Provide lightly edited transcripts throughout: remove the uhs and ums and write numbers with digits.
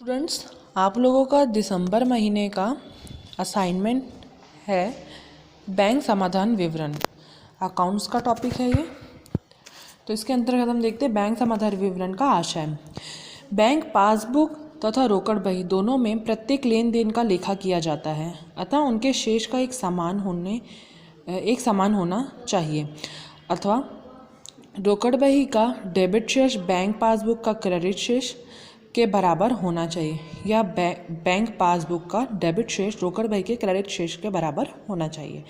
Students, आप लोगों का दिसंबर महीने का असाइनमेंट है बैंक समाधान विवरण। अकाउंट्स का टॉपिक है ये। तो इसके अंतर्गत हम देखते हैं बैंक समाधान विवरण का आशय। बैंक पासबुक तथा रोकड़ बही दोनों में प्रत्येक लेन देन का लेखा किया जाता है, अतः उनके शेष का एक समान होना चाहिए। अथवा रोकड़ बही का डेबिट शेष बैंक पासबुक का क्रेडिट शेष के बराबर होना चाहिए, या बैंक पासबुक का डेबिट शेष रोकड़ बही के क्रेडिट शेष के बराबर होना चाहिए।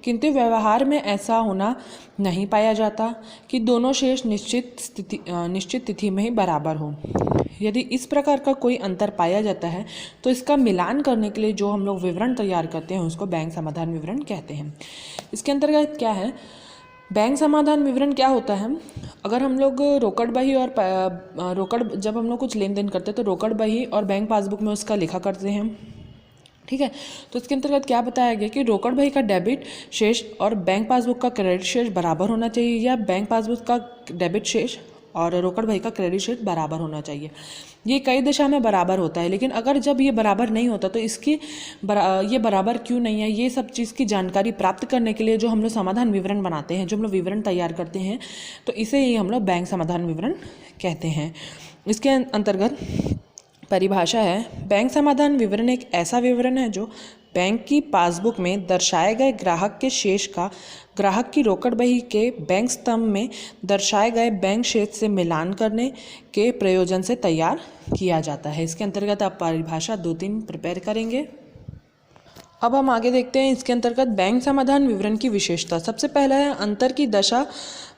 किंतु व्यवहार में ऐसा होना नहीं पाया जाता कि दोनों शेष निश्चित तिथि में ही बराबर हो। यदि इस प्रकार का कोई अंतर पाया जाता है तो इसका मिलान करने के लिए जो हम लोग विवरण तैयार करते हैं उसको बैंक समाधान विवरण कहते हैं। इसके अंतर्गत क्या है, बैंक समाधान विवरण क्या होता है। अगर हम लोग रोकड़ बही और जब हम लोग कुछ लेन देन करते हैं तो रोकड़ बही और बैंक पासबुक में उसका लेखा करते हैं, ठीक है। तो इसके अंतर्गत क्या बताया गया कि रोकड़ बही का डेबिट शेष और बैंक पासबुक का क्रेडिट शेष बराबर होना चाहिए, या बैंक पासबुक का डेबिट शेष और रोकड़ बही का क्रेडिट शेष बराबर होना चाहिए। ये कई दिशा में बराबर होता है, लेकिन अगर जब ये बराबर नहीं होता तो ये बराबर क्यों नहीं है, ये सब चीज़ की जानकारी प्राप्त करने के लिए जो हम लोग समाधान विवरण बनाते हैं, जो हम लोग विवरण तैयार करते हैं, तो इसे ही हम लोग बैंक समाधान विवरण कहते हैं। इसके अंतर्गत परिभाषा है, बैंक समाधान विवरण एक ऐसा विवरण है जो बैंक की पासबुक में दर्शाए गए ग्राहक के शेष का ग्राहक की रोकड़ बही के बैंक स्तंभ में दर्शाए गए बैंक शेष से मिलान करने के प्रयोजन से तैयार किया जाता है। इसके अंतर्गत आप परिभाषा 2-3 प्रिपेयर करेंगे। अब हम आगे देखते हैं इसके अंतर्गत बैंक समाधान विवरण की विशेषता। सबसे पहला है अंतर की दशा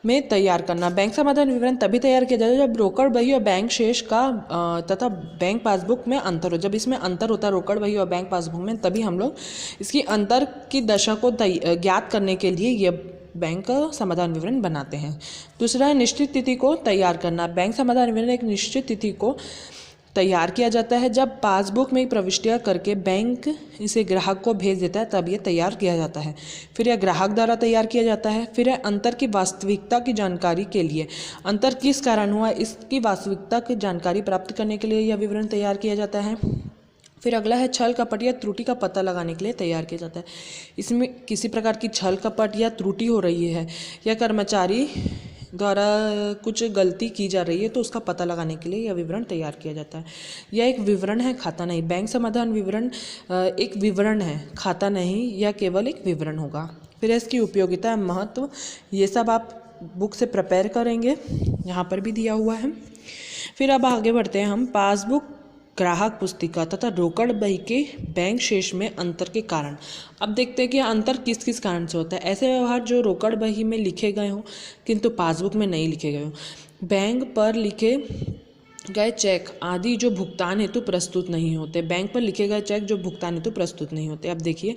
में तैयार करना। बैंक समाधान विवरण तभी तैयार किया जाता है जब रोकड़ बही और बैंक शेष का तथा बैंक पासबुक में अंतर हो। जब इसमें अंतर होता है रोकड़ बही और बैंक पासबुक में, तभी हम लोग इसकी अंतर की दशा को ज्ञात करने के लिए ये बैंक समाधान विवरण बनाते हैं। दूसरा है निश्चित तिथि को तैयार करना। बैंक समाधान विवरण एक निश्चित तिथि को तैयार किया जाता है जब पासबुक में प्रविष्टियाँ करके बैंक इसे ग्राहक को भेज देता है, तब ये तैयार किया जाता है। फिर यह ग्राहक द्वारा तैयार किया जाता है। फिर यह अंतर की वास्तविकता की जानकारी के लिए, अंतर किस कारण हुआ इसकी वास्तविकता की जानकारी प्राप्त करने के लिए यह विवरण तैयार किया जाता है। फिर अगला है छल कपट या त्रुटि का पता लगाने के लिए तैयार किया जाता है। इसमें किसी प्रकार की छल कपट या त्रुटि हो रही है या कर्मचारी द्वारा कुछ गलती की जा रही है तो उसका पता लगाने के लिए यह विवरण तैयार किया जाता है। यह एक विवरण है, खाता नहीं। बैंक समाधान विवरण एक विवरण है, खाता नहीं, या केवल एक विवरण होगा। फिर इसकी उपयोगिता, महत्व, ये सब आप बुक से प्रिपेयर करेंगे, यहाँ पर भी दिया हुआ है। फिर अब आगे बढ़ते हैं हम पासबुक, ग्राहक पुस्तिका तथा रोकड़ बही के बैंक शेष में अंतर के कारण। अब देखते हैं कि अंतर किस किस कारण से होता है। ऐसे व्यवहार जो रोकड़ बही में लिखे गए हों किंतु पासबुक में नहीं लिखे गए हों। बैंक पर लिखे गए चेक आदि जो भुगतान हेतु प्रस्तुत नहीं होते। बैंक पर लिखे गए चेक जो भुगतान हेतु प्रस्तुत नहीं होते। अब देखिए,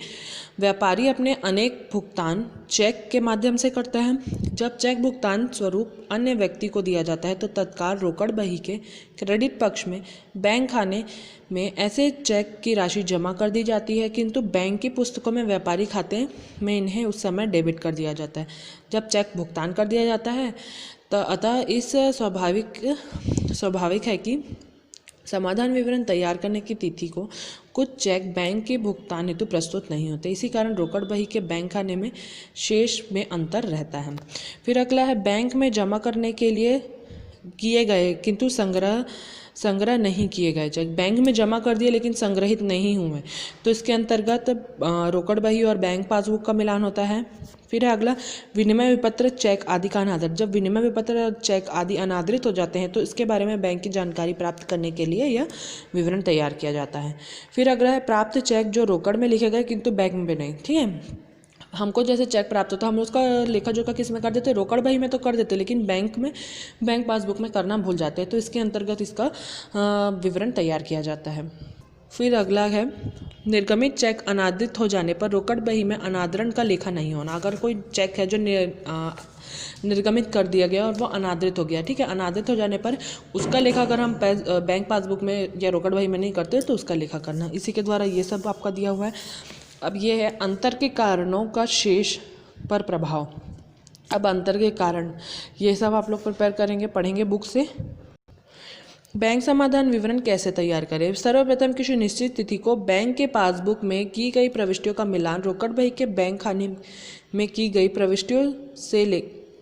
व्यापारी अपने अनेक भुगतान चेक के माध्यम से करता है। जब चेक भुगतान स्वरूप अन्य व्यक्ति को दिया जाता है तो तत्काल रोकड़ बही के क्रेडिट पक्ष में बैंक खाने में ऐसे चेक की राशि जमा कर दी जाती है, किंतु बैंक की पुस्तकों में व्यापारी खाते में इन्हें उस समय डेबिट कर दिया जाता है जब चेक भुगतान कर दिया जाता है। तो अतः इस स्वाभाविक है कि समाधान विवरण तैयार करने की तिथि को कुछ चेक बैंक के भुगतान हेतु प्रस्तुत नहीं होते। इसी कारण रोकड़ बही के बैंक खाने में शेष में अंतर रहता है। फिर अगला है बैंक में जमा करने के लिए किए गए किंतु संग्रह नहीं किए गए चेक। बैंक में जमा कर दिए लेकिन संग्रहित नहीं हुए, तो इसके अंतर्गत रोकड़ बही और बैंक पासबुक का मिलान होता है। फिर है अगला विनिमय विपत्र, चेक आदि का अनादर। जब विनिमय विपत्र, चेक आदि अनादरित हो जाते हैं तो इसके बारे में बैंक की जानकारी प्राप्त करने के लिए यह विवरण तैयार किया जाता है। फिर अगला है प्राप्त चेक जो रोकड़ में लिखे गए किंतु बैंक में नहीं, ठीक है। हमको जैसे चेक प्राप्त होता है हम उसका लेखा जोखा किस में कर देते, रोकड़ बही में तो कर देते, लेकिन बैंक पासबुक में करना भूल जाते हैं, तो इसके अंतर्गत इसका विवरण तैयार किया जाता है। फिर अगला है निर्गमित चेक अनादृत हो जाने पर रोकड़ बही में अनादरण का लेखा नहीं होना। अगर कोई चेक है जो निर्गमित कर दिया गया और वो अनादृत हो गया, ठीक है, अनादृत हो जाने पर उसका लेखा अगर हम बैंक पासबुक में या रोकड़ बही में नहीं करते तो उसका लेखा करना। इसी के द्वारा ये सब आपका दिया हुआ है। अब ये है अंतर के कारणों का शेष पर प्रभाव। अब अंतर के कारण ये सब आप लोग प्रिपेयर करेंगे, पढ़ेंगे बुक से। बैंक समाधान विवरण कैसे तैयार करें। सर्वप्रथम किसी निश्चित तिथि को बैंक के पासबुक में की गई प्रविष्टियों का मिलान रोकड़ बही के बैंक खाने में की गई प्रविष्टियों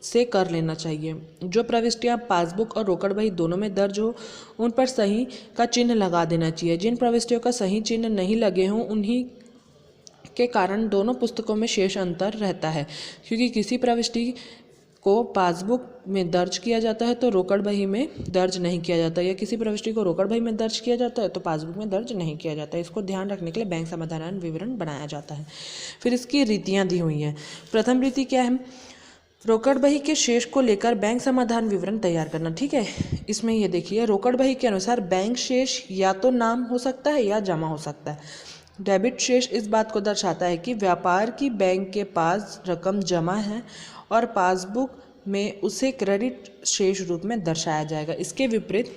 से कर लेना चाहिए। जो प्रविष्टियां पासबुक और रोकड़ बही दोनों में दर्ज हो उन पर सही का चिन्ह लगा देना चाहिए। जिन प्रविष्टियों का सही चिन्ह नहीं लगे हों उन्हीं के कारण दोनों पुस्तकों में शेष अंतर रहता है, क्योंकि किसी प्रविष्टि को पासबुक में दर्ज किया जाता है तो रोकड़ बही में दर्ज नहीं किया जाता, या किसी प्रविष्टि को रोकड़ बही में दर्ज किया जाता है तो पासबुक में दर्ज नहीं किया जाता। इसको ध्यान रखने के लिए बैंक समाधान विवरण बनाया जाता है। फिर इसकी रीतियाँ दी हुई हैं। प्रथम रीति क्या है, रोकड़ बही के शेष को लेकर बैंक समाधान विवरण तैयार करना। ठीक है, इसमें ये देखिए, रोकड़ बही के अनुसार बैंक शेष या तो नाम हो सकता है या जमा हो सकता है। डेबिट शेष इस बात को दर्शाता है कि व्यापार की बैंक के पास रकम जमा है और पासबुक में उसे क्रेडिट शेष रूप में दर्शाया जाएगा। इसके विपरीत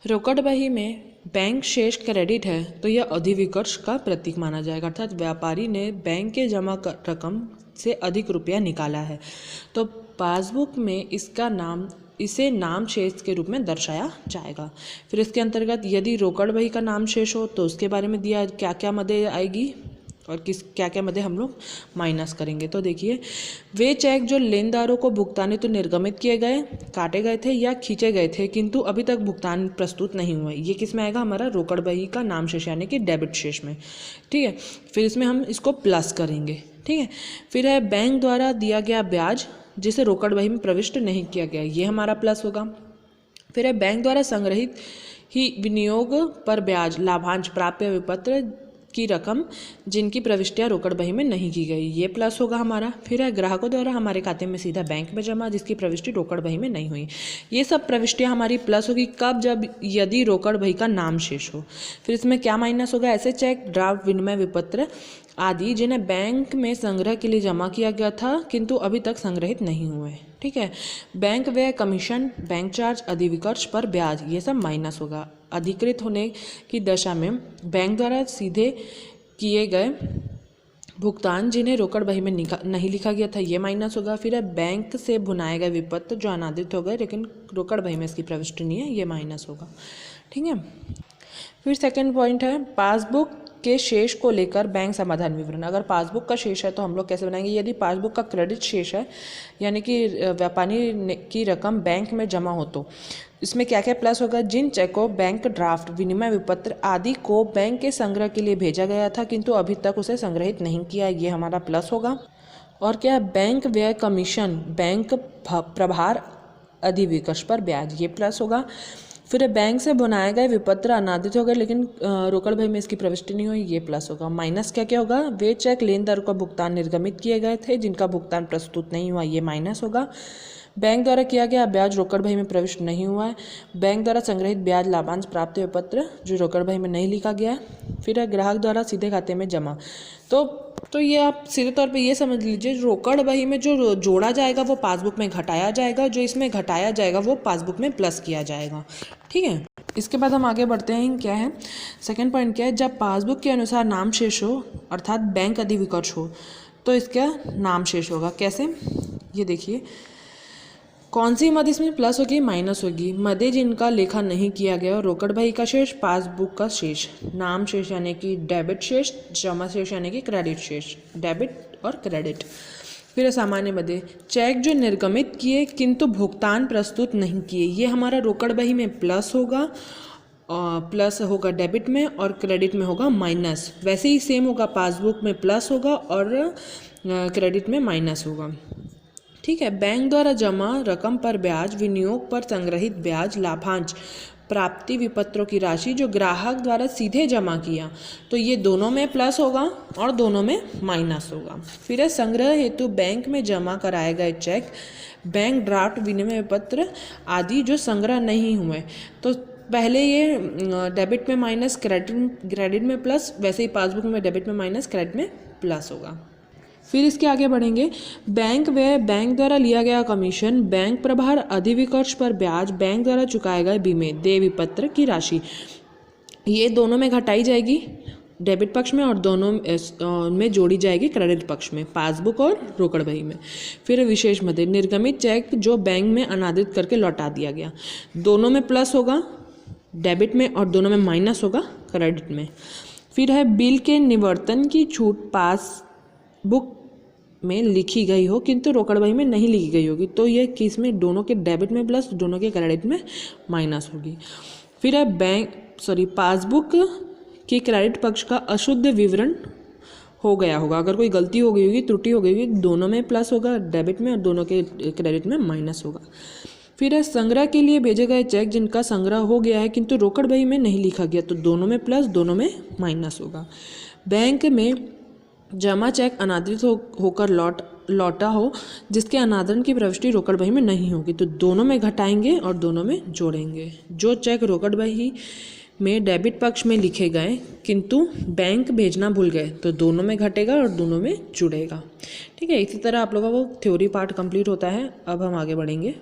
रोकड़ बही में बैंक शेष क्रेडिट है तो यह अधिविकर्ष का प्रतीक माना जाएगा, अर्थात व्यापारी ने बैंक के जमा रकम से अधिक रुपया निकाला है तो पासबुक में इसे नाम शेष के रूप में दर्शाया जाएगा। फिर इसके अंतर्गत यदि रोकड़ बही का नाम शेष हो तो उसके बारे में दिया क्या क्या मदें आएगी और क्या क्या मदें हम लोग माइनस करेंगे। तो देखिए, वे चेक जो लेनदारों को भुगतान तो निर्गमित किए गए, काटे गए थे या खींचे गए थे किंतु अभी तक भुगतान प्रस्तुत नहीं हुए, ये किस में आएगा, हमारा रोकड़ बही का नाम शेष यानी कि डेबिट शेष में। ठीक है, फिर इसमें हम इसको प्लस करेंगे। ठीक है, फिर है बैंक द्वारा दिया गया ब्याज जिसे रोकड़ बही में प्रविष्ट नहीं किया गया, ये हमारा प्लस होगा। फिर है बैंक द्वारा संग्रहित ही विनियोग पर ब्याज, लाभांश, प्राप्य विपत्र की रकम जिनकी प्रविष्टियां रोकड़ बही में नहीं की गई, ये प्लस होगा हमारा। फिर है ग्राहकों द्वारा हमारे खाते में सीधा बैंक में जमा जिसकी प्रविष्टि रोकड़ बही में नहीं हुई, ये सब प्रविष्टियां हमारी प्लस होगी कब, जब यदि रोकड़ बही का नाम शेष हो। फिर इसमें क्या माइनस होगा, ऐसे चेक, ड्राफ्ट, विनिमय विपत्र आदि जिन्हें बैंक में संग्रह के लिए जमा किया गया था किंतु अभी तक संग्रहित नहीं हुए। ठीक है, बैंक व्यय, कमीशन, बैंक चार्ज, अधिविकर्ष पर ब्याज, ये सब माइनस होगा। अधिकृत होने की दशा में बैंक द्वारा सीधे किए गए भुगतान जिन्हें रोकड़ बही में नहीं लिखा गया था, ये माइनस होगा। फिर है बैंक से भुनाए गए विपत्र जो अनादित हो गए लेकिन रोकड़ बही में इसकी प्रविष्टि नहीं है, ये माइनस होगा। ठीक है, फिर सेकंड पॉइंट है पासबुक के शेष को लेकर बैंक समाधान विवरण। अगर पासबुक का शेष है तो हम लोग कैसे बनाएंगे, यदि पासबुक का क्रेडिट शेष है यानी कि व्यापारी की रकम बैंक में जमा हो तो इसमें क्या क्या प्लस होगा, जिन चेकों, बैंक ड्राफ्ट, विनिमय विपत्र आदि को बैंक के संग्रह के लिए भेजा गया था किंतु अभी तक उसे संग्रहित नहीं किया, ये हमारा प्लस होगा। और क्या, बैंक व्यय, कमीशन, बैंक प्रभार, अधिविकर्ष पर ब्याज, ये प्लस होगा। फिर बैंक से बनाए गए विपत्र अनादित हो गए लेकिन रोकड़ बही में इसकी प्रविष्टि नहीं हुई, ये प्लस होगा। माइनस क्या क्या होगा, वे चेक लेनदारों का भुगतान निर्गमित किए गए थे जिनका भुगतान प्रस्तुत नहीं हुआ, ये माइनस होगा। बैंक द्वारा किया गया ब्याज रोकड़ बही में प्रविष्ट नहीं हुआ है। बैंक द्वारा संग्रहित ब्याज, लाभांश, प्राप्त विपत्र जो रोकड़ बही में नहीं लिखा गया है। फिर है ग्राहक द्वारा सीधे खाते में जमा। तो ये आप सीधे तौर पे ये समझ लीजिए, रोकड़ बही में जो जोड़ा जाएगा वो पासबुक में घटाया जाएगा, जो इसमें घटाया जाएगा वो पासबुक में प्लस किया जाएगा। ठीक है, इसके बाद हम आगे बढ़ते हैं। क्या है सेकंड पॉइंट, क्या है, जब पासबुक के अनुसार नाम शेष हो अर्थात बैंक अधिविकर्ष हो तो इसका नाम शेष होगा। कैसे, ये देखिए, कौन सी मद इसमें प्लस होगी, माइनस होगी, मदें जिनका लेखा नहीं किया गया और रोकड़ बही का शेष, पासबुक का शेष, नाम शेष यानी कि डेबिट शेष, जमा शेष यानी कि क्रेडिट शेष, डेबिट और क्रेडिट। फिर सामान्य मदें, चेक जो निर्गमित किए किंतु भुगतान प्रस्तुत नहीं किए, ये हमारा रोकड़ बही में प्लस होगा, प्लस होगा डेबिट में और क्रेडिट में होगा माइनस। वैसे ही सेम होगा, पासबुक में प्लस होगा और क्रेडिट में माइनस होगा। ठीक है, बैंक द्वारा जमा रकम पर ब्याज, विनियोग पर संग्रहित ब्याज, लाभांश, प्राप्ति विपत्रों की राशि जो ग्राहक द्वारा सीधे जमा किया तो ये दोनों में प्लस होगा और दोनों में माइनस होगा। फिर है संग्रह हेतु बैंक में जमा कराए गए चेक, बैंक ड्राफ्ट, विनिमय पत्र आदि जो संग्रह नहीं हुए तो पहले ये डेबिट में माइनस, क्रेडिट में प्लस, वैसे ही पासबुक में डेबिट में माइनस, क्रेडिट में प्लस होगा। फिर इसके आगे बढ़ेंगे, बैंक व्यय, बैंक द्वारा लिया गया कमीशन, बैंक प्रभार, अधिविकर्ष पर ब्याज, बैंक द्वारा चुकाए गए बीमे, देय विपत्र की राशि, ये दोनों में घटाई जाएगी डेबिट पक्ष में और दोनों में जोड़ी जाएगी क्रेडिट पक्ष में, पासबुक और रोकड़ बही में। फिर विशेष मदे, निर्गमित चेक जो बैंक में अनादृत करके लौटा दिया गया, दोनों में प्लस होगा डेबिट में और दोनों में माइनस होगा क्रेडिट में। फिर है बिल के निवर्तन की छूट पासबुक में लिखी गई हो किंतु रोकड़ बही में नहीं लिखी गई होगी, तो यह किस में, दोनों के डेबिट में प्लस, दोनों के क्रेडिट में माइनस होगी। फिर है पासबुक के क्रेडिट पक्ष का अशुद्ध विवरण हो गया होगा, अगर कोई गलती हो गई होगी, त्रुटि हो गई होगी, दोनों में प्लस होगा डेबिट में और दोनों के क्रेडिट में माइनस होगा। फिर है संग्रह के लिए भेजे गए चेक जिनका संग्रह हो गया है किंतु रोकड़ बही में नहीं लिखा गया, तो दोनों में प्लस, दोनों में माइनस होगा। बैंक में जमा चेक अनादृत होकर लौटा हो जिसके अनादरण की प्रविष्टि रोकड़ बही में नहीं होगी, तो दोनों में घटाएंगे और दोनों में जोड़ेंगे। जो चेक रोकड़ बही में डेबिट पक्ष में लिखे गए किंतु बैंक भेजना भूल गए, तो दोनों में घटेगा और दोनों में जुड़ेगा। ठीक है, इसी तरह आप लोगों को थ्योरी पार्ट कंप्लीट होता है। अब हम आगे बढ़ेंगे।